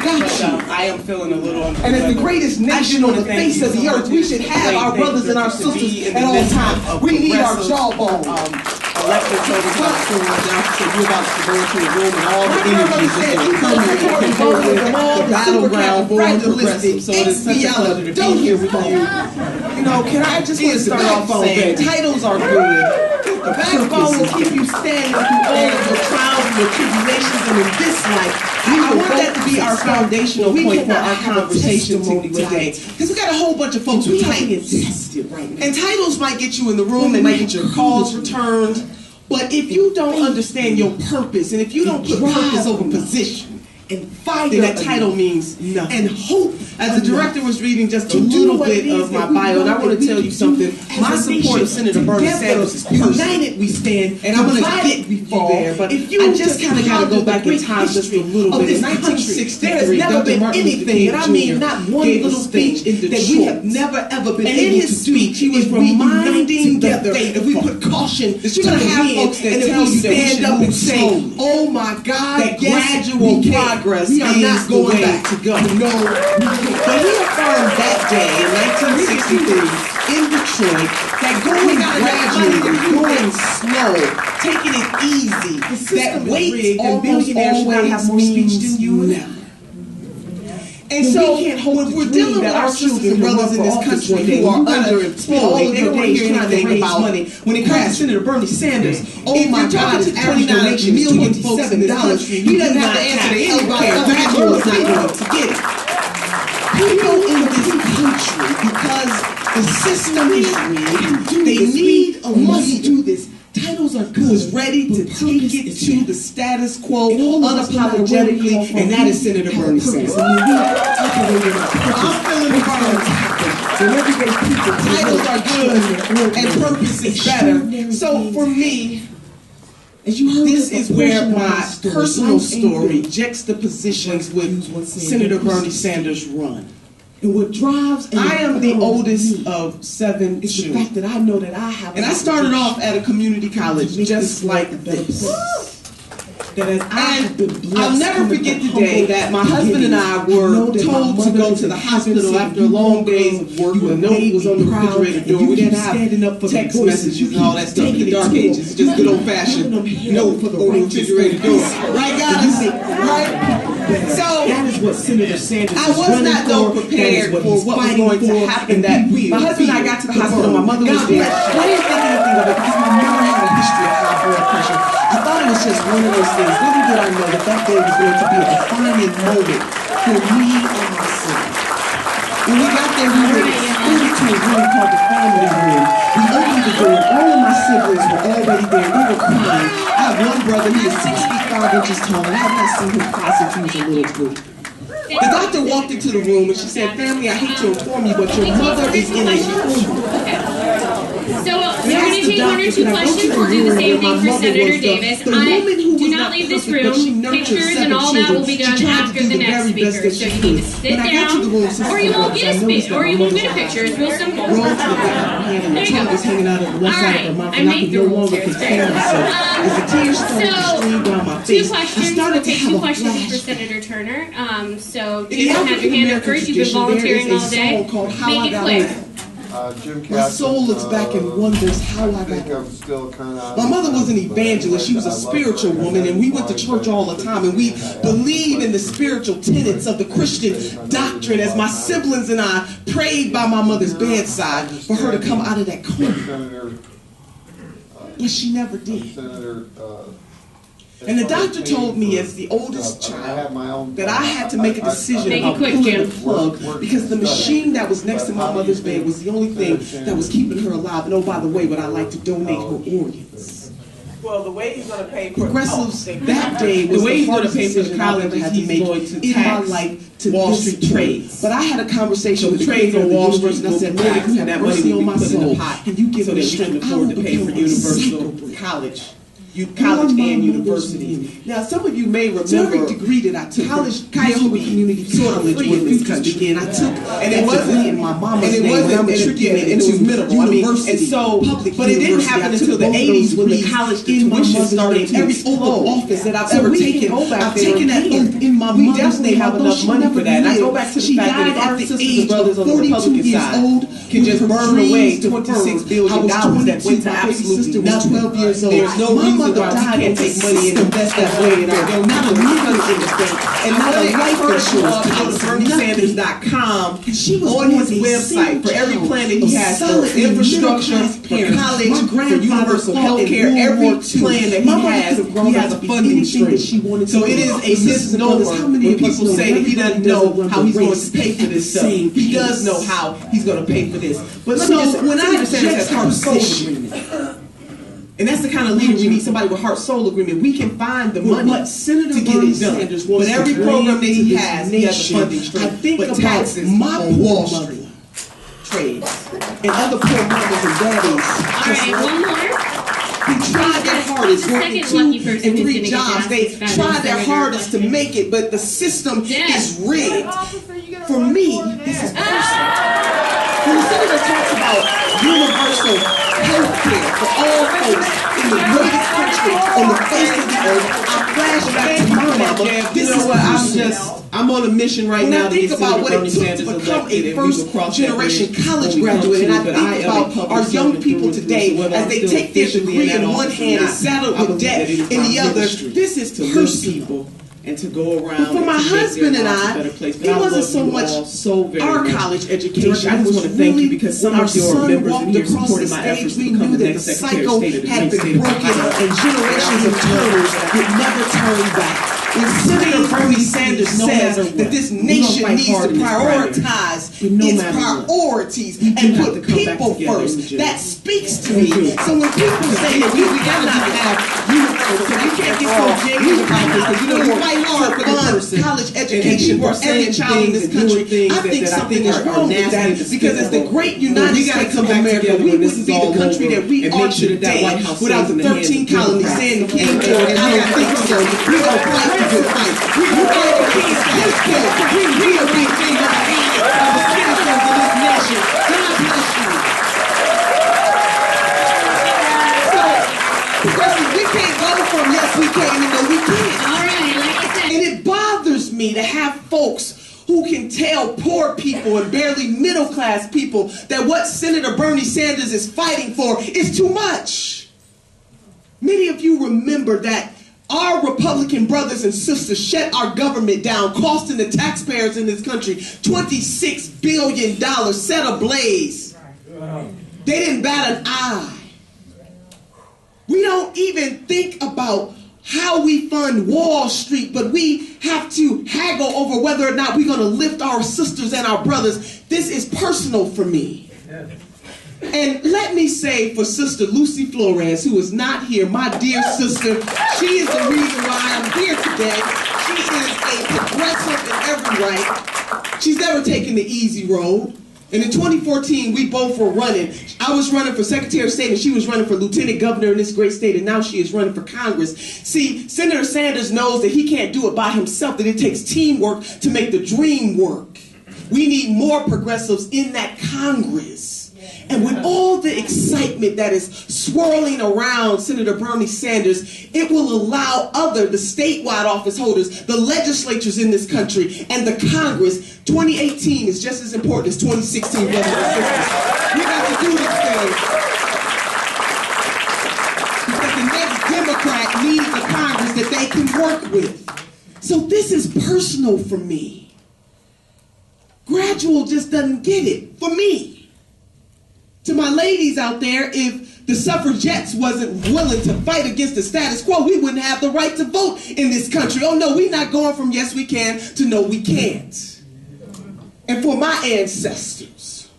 got you. I am feeling a little uncomfortable. And as the greatest nation on the face of the earth, we should have our brothers and our sisters at all times. We need our jawbone. Alexa told us about school right now. She said you're about to go into a room and all the energy is just going to the battleground for progressive. So it is such a pleasure to be here with you. You know, can I just start off saying, titles are good. The backbone will keep you standing through all of your trials and your tribulations, and in this life, I want that to be our foundational point for our conversation today. Because we got a whole bunch of folks with titles. And titles might get you in the room, they might get your calls returned. But if you don't understand your purpose, and if you don't put purpose over position, and fire, then that title means nothing. And hope. As the director was reading just a little bit of my bio, and I want to tell you something. My support of Senator Bernie Sanders is personal. United we stand, and I'm going to get you there. But if you just kind of got to go back in time just a little bit. In 1963, there has never been anything, and I mean not one little speech that we have never ever been able to do. And in his speech, he was reminding the faith. If we put caution, you're going to have folks that tell you stand up and say, "Oh my God, that gradual progress." We are not going back to go. No. But he affirmed that day in 1963 in Detroit that going gradually, going slow, taking it easy, that weight almost always have more speech than you and I. And so, when we're dealing with our sisters and brothers in this country who are underemployed, they don't want to hear anything about money. When it comes to Senator Bernie Sanders, oh my God, it's $29 million folks in this country. He doesn't have to answer to anybody. Graduates not going to get it. People in this country, because the system is rigged, they need money to do this. Titles are good, ready to take it to the status quo unapologetically, and that is Senator Bernie Sanders. I'm feeling the titles are good, and purpose is better. So for me, this is where my personal story juxtapositions with Senator Bernie Sanders' run. And what drives I am the oldest of 7 children. The fact that I know that I have. And I started off at a community college just like this. And I'll never forget the day that my husband and I were told to go to the hospital after a long day's of work. A note was on the refrigerator door. We didn't have text messages and all that stuff in the dark ages. Just good old fashioned note on the refrigerator door. Right, guys? Right? So that is what Senator Sanders I was not though prepared for what was going to happen. That my husband and I got to the hospital. My mother was there. I didn't think anything of it because we never had a history of high blood pressure. I thought it was just one of those things. Little did I know that that day was going to be a defining moment for me and my son. When we got there, we were escorted to a room called the family room. We opened the door. All of my siblings were already there. They were crying. I have one brother. He is 6 feet 5 inches tall, and I have not seen him cry since he was a little boy. The doctor walked into the room and she said, "Family, I hate to inform you, but your mother is in a coma." So we're going to take 1 or 2 questions. We'll do the same thing for Senator Davis. Do not leave this room. Pictures and all that will be done after the next speaker. So you need to sit down, or you won't get a speech, or you won't get a picture. It's real simple. There you go. All right, I made the rules here. So 2 questions. We'll take 2 questions for Senator Turner. So Jason had your hand up first. You've been volunteering all day. Make it quick. Jim Caston, my soul looks back and wonders how I got here. My mother was an evangelist. She was a spiritual woman, and we went to church all the time, and we believed in the spiritual tenets of the Christian doctrine as my siblings and I prayed by my mother's bedside for her to come out of that coma. But she never did. And the doctor told me as the oldest child that I had to make a decision about pulling the plug because the machine that was next to my mother's bed was the only thing that was keeping her alive. And oh, by the way, would I like to donate her organs? Well, the way he's going to pay for progressives that day was the hardest decision I ever had to make in my life to Wall Street trades. But I had a conversation with the trades on Wall Street, and I said, "Lord, you have mercy on my soul, and you give me the strength to afford to pay for universal college." college and universities. Now, some of you may remember to every degree that I took college, Cuyahoga Community College when this country began. I took and it wasn't in my mama's name. And it was minimal. I mean, and so, but it didn't happen until the 80s when the college tuition started. Every office that I've ever taken, I've taken that oath in my mother's name. Have enough money for that. And I go back to the fact that our sisters and brothers on the Republican side can just burn away $26 billion that went to absolutely nothing. 12 years old. There's no reason why we can't take money and invest that way in our country. And not a life insurance. Go to BernieSanders.com on his website for every plan that he has for infrastructure, for college, for universal health care. Every plan that he has a funding stream. So it is a misnomer when people say that he doesn't know how he's going to pay for this stuff. He does know how he's going to pay for this. But so when I object to position, and that's the kind of leader we need, somebody with heart-soul agreement. We can find the money to get it done. But every program that he has a funding stream. I think about taxes my Wall Street, trades, and other poor mothers and daddies. All right, one more. Who tried their hardest, working 2 and 3 jobs. They tried their hardest to make it, but the system is rigged. For me, this is personal. When the senator talks about universal health care for all folks in the greatest country on the face of the earth, I flash back to my mama. This is what I'm on a mission right now to think about what it took to become a first-generation college graduate, and I think about our young people today as they take their degree in one hand and saddle with debt in the other. This is personal. And to go around. But for my husband and I, it wasn't so much our college education. I just want to thank you because some of your members in here supported my efforts to become the next Secretary of State of the great state of Ohio. And generations of turners would never turn back. When Senator Bernie Sanders says that this nation needs to prioritize its priorities and put people first, that speaks to me. So when people say that we cannot have universal, we can't get so jaded about this, because you know, we fight hard for college education for every child in this country. I think something is wrong with that, because as the great United States of America, we wouldn't be the country that we are today without the 13 colonies saying the King George. I don't think so. We are fighting good fight. We are the king's healthcare. We are the things that are needed for the citizens of this nation. God bless you. So, because we can't go from yes we can to no we can't. All right, like I said. And it bothers me to have folks who can tell poor people and barely middle-class people that what Senator Bernie Sanders is fighting for is too much. Many of you remember that our Republican brothers and sisters shut our government down, costing the taxpayers in this country $26 billion, set ablaze. They didn't bat an eye. We don't even think about how we fund Wall Street, but we have to haggle over whether or not we're going to lift our sisters and our brothers. This is personal for me. And let me say for Sister Lucy Flores, who is not here, my dear sister, she is the reason why I'm here today. She is a progressive in every right. She's never taken the easy road. And in 2014, we both were running. I was running for Secretary of State, and she was running for Lieutenant Governor in this great state, and now she is running for Congress. See, Senator Sanders knows that he can't do it by himself, that it takes teamwork to make the dream work. We need more progressives in that Congress. And with all the excitement that is swirling around Senator Bernie Sanders, it will allow the statewide office holders, the legislatures in this country, and the Congress. 2018 is just as important as 2016, brothers and sisters. We got to do this thing. Because the next Democrat needs a Congress that they can work with. So this is personal for me. Gradual just doesn't get it. For me. To my ladies out there, if the suffragettes wasn't willing to fight against the status quo, we wouldn't have the right to vote in this country. Oh no, we're not going from yes we can to no we can't. And for my ancestors,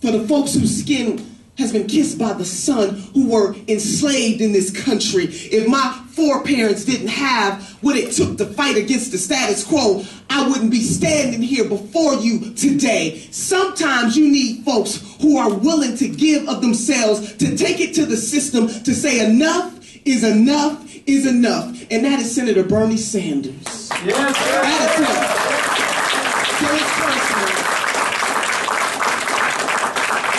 for the folks whose skin has been kissed by the sun, who were enslaved in this country, if my foreparents didn't have what it took to fight against the status quo, I wouldn't be standing here before you today. Sometimes you need folks who are willing to give of themselves, to take it to the system, to say enough is enough is enough. And that is Senator Bernie Sanders. Yes, that is him. So it's personal.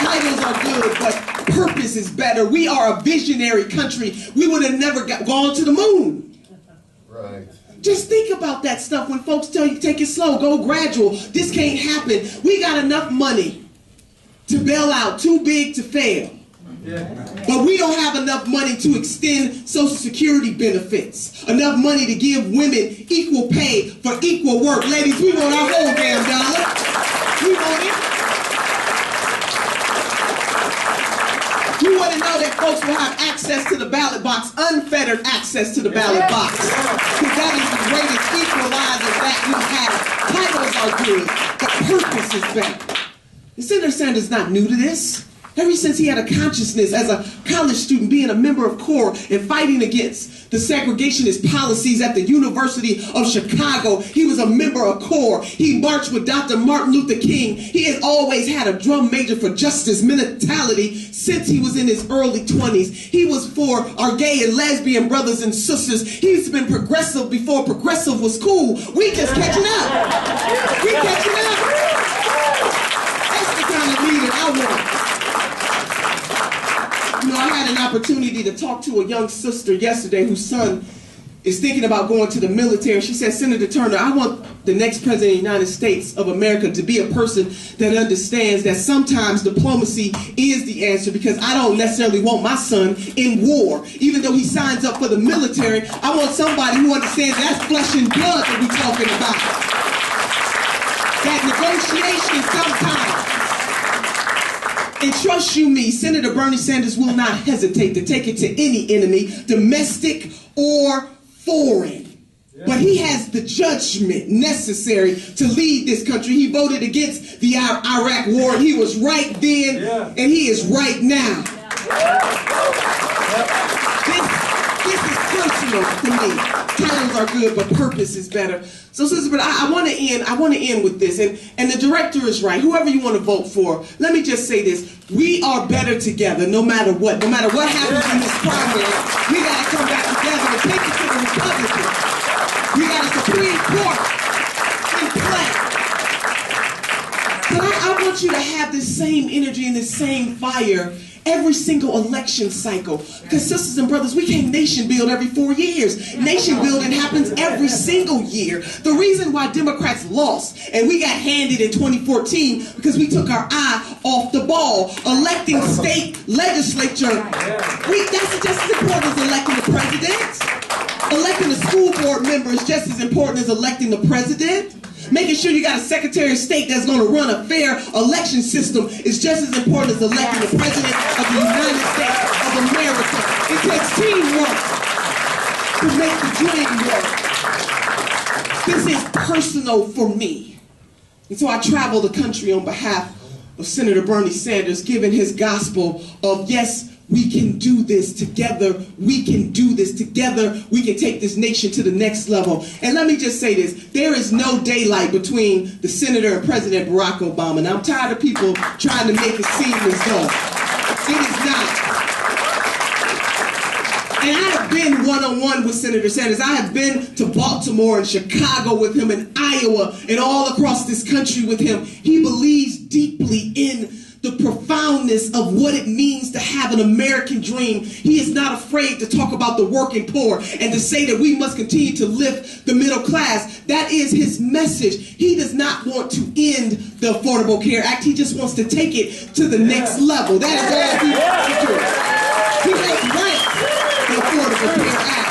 Titles are good, but purpose is better. We are a visionary country. We would have never gone to the moon. right. Just think about that stuff when folks tell you take it slow, go gradual. This can't happen. We got enough money to bail out, too big to fail. Yeah. But we don't have enough money to extend Social Security benefits. Enough money to give women equal pay for equal work. Ladies, we want our whole damn dollar. We want it. You want to know that folks will have access to the ballot box, unfettered access to the ballot box. Because that is the greatest equalizer that we have. Titles are good, but purpose is better. And Senator Sanders is not new to this. Ever since he had a consciousness as a college student, being a member of CORE and fighting against the segregationist policies at the University of Chicago, he was a member of CORE. He marched with Dr. Martin Luther King. He has always had a drum major for justice mentality since he was in his early 20s. He was for our gay and lesbian brothers and sisters. He's been progressive before progressive was cool. We just catching up. We catching up. That's the kind of leader I want. You know, I had an opportunity to talk to a young sister yesterday whose son is thinking about going to the military. She said, Senator Turner, I want the next president of the United States of America to be a person that understands that sometimes diplomacy is the answer, because I don't necessarily want my son in war. Even though he signs up for the military, I want somebody who understands that's flesh and blood that we're talking about. That negotiation sometimes. And trust you me, Senator Bernie Sanders will not hesitate to take it to any enemy, domestic or foreign. Yeah. But he has the judgment necessary to lead this country. He voted against the Iraq war. He was right then, and he is right now. This is personal to me. Titles are good, but purpose is better. So, sister, but I want to end with this, and the director is right. Whoever you want to vote for, let me just say this: we are better together, no matter what. No matter what happens in this primary, we got to come back together and take it to the Republicans. We got a Supreme Court in play. But I want you to have this same energy and this same fire every single election cycle. Because sisters and brothers, we can't nation build every 4 years. Nation building happens every single year. The reason why Democrats lost and we got handed in 2014 because we took our eye off the ball. Electing state legislature, that's just as important as electing the president. Electing a school board member is just as important as electing the president. Making sure you got a Secretary of State that's going to run a fair election system is just as important as electing the President of the United States of America. It takes teamwork to make the dream work. This is personal for me. And so I travel the country on behalf of Senator Bernie Sanders, giving his gospel of, yes, we can do this together. We can do this together. We can take this nation to the next level. And let me just say this. There is no daylight between the Senator and President Barack Obama. And I'm tired of people trying to make it seem as though it is not. And I have been one-on-one with Senator Sanders. I have been to Baltimore and Chicago with him and Iowa and all across this country with him. He believes deeply in the profoundness of what it means to have an American dream. He is not afraid to talk about the working poor and to say that we must continue to lift the middle class. That is his message. He does not want to end the Affordable Care Act. He just wants to take it to the next level. That is all he wants to do. He has ranked the Affordable Care Act.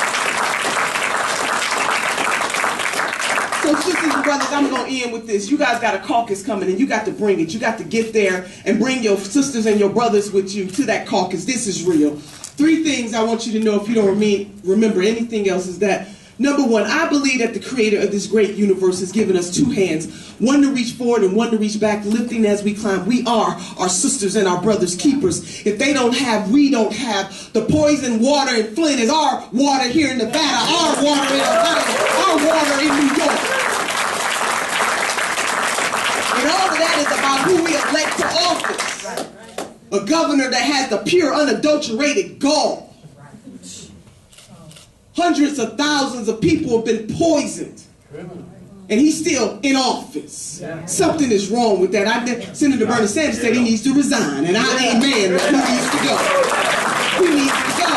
So sisters and brothers, I'm going to end with this. You guys got a caucus coming and you got to bring it. You got to get there and bring your sisters and your brothers with you to that caucus. This is real. 3 things I want you to know if you don't remember anything else is that, number 1, I believe that the creator of this great universe has given us 2 hands, one to reach forward and one to reach back, lifting as we climb. We are our sisters and our brothers' keepers. If they don't have, we don't have. The poison water in Flint is our water here in Nevada, our water in Ohio, our water in New York. And all of that is about who we elect to office. A governor that has the pure, unadulterated gall Hundreds of thousands of people have been poisoned. And he's still in office. Something is wrong with that. Senator Bernie Sanders said he needs to resign. And amen, he needs to go. He needs to go.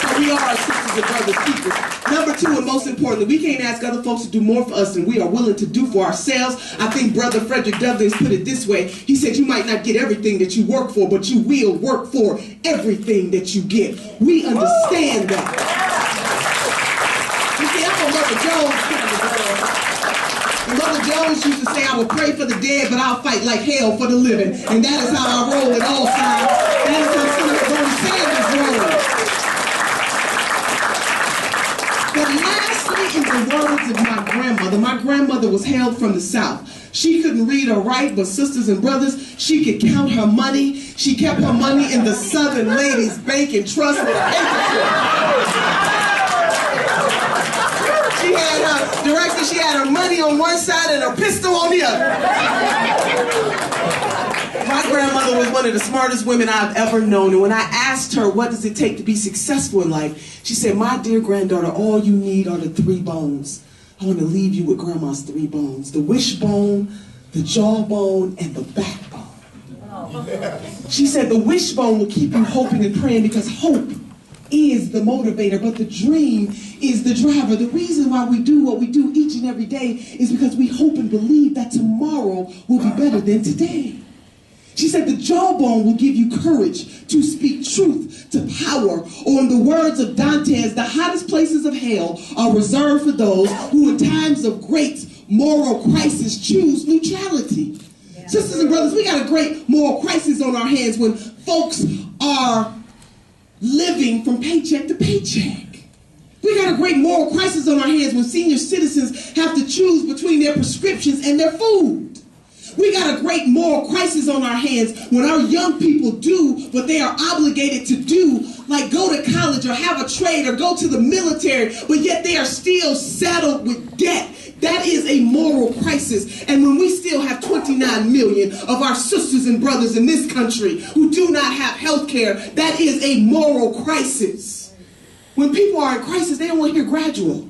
So we are our sisters and brothers keepers. Number two, and most importantly, we can't ask other folks to do more for us than we are willing to do for ourselves. I think Brother Frederick Douglass put it this way. He said, you might not get everything that you work for, but you will work for everything that you get. We understand that. You see, I'm a Mother Jones kind of girl. Mother Jones used to say, I will pray for the dead, but I'll fight like hell for the living. And that is how I roll at all times. That is how Senator Bernie Sanders rolls. But lastly, in the words of my grandmother was hailed from the South. She couldn't read or write, but sisters and brothers, she could count her money. She kept her money in the Southern Ladies Bank and Trust with a handkerchief. She had her director, she had her money on one side and her pistol on the other. My grandmother was one of the smartest women I've ever known, and when I asked her what does it take to be successful in life, she said, my dear granddaughter, all you need are the 3 bones. I want to leave you with grandma's 3 bones. The wishbone, the jawbone, and the backbone. She said the wishbone will keep you hoping and praying because hope is the motivator, but the dream is the driver. The reason why we do what we do each and every day is because we hope and believe that tomorrow will be better than today. She said the jawbone will give you courage to speak truth to power, or in the words of Dantes, the hottest places of hell are reserved for those who in times of great moral crisis choose neutrality. Yeah. Sisters and brothers, we got a great moral crisis on our hands when folks are living from paycheck to paycheck. We got a great moral crisis on our hands when senior citizens have to choose between their prescriptions and their food. We got a great moral crisis on our hands when our young people do what they are obligated to do, like go to college or have a trade or go to the military, but yet they are still saddled with debt. That is a moral crisis. And when we still have 29 million of our sisters and brothers in this country who do not have health care, that is a moral crisis. When people are in crisis, they don't want to hear gradual.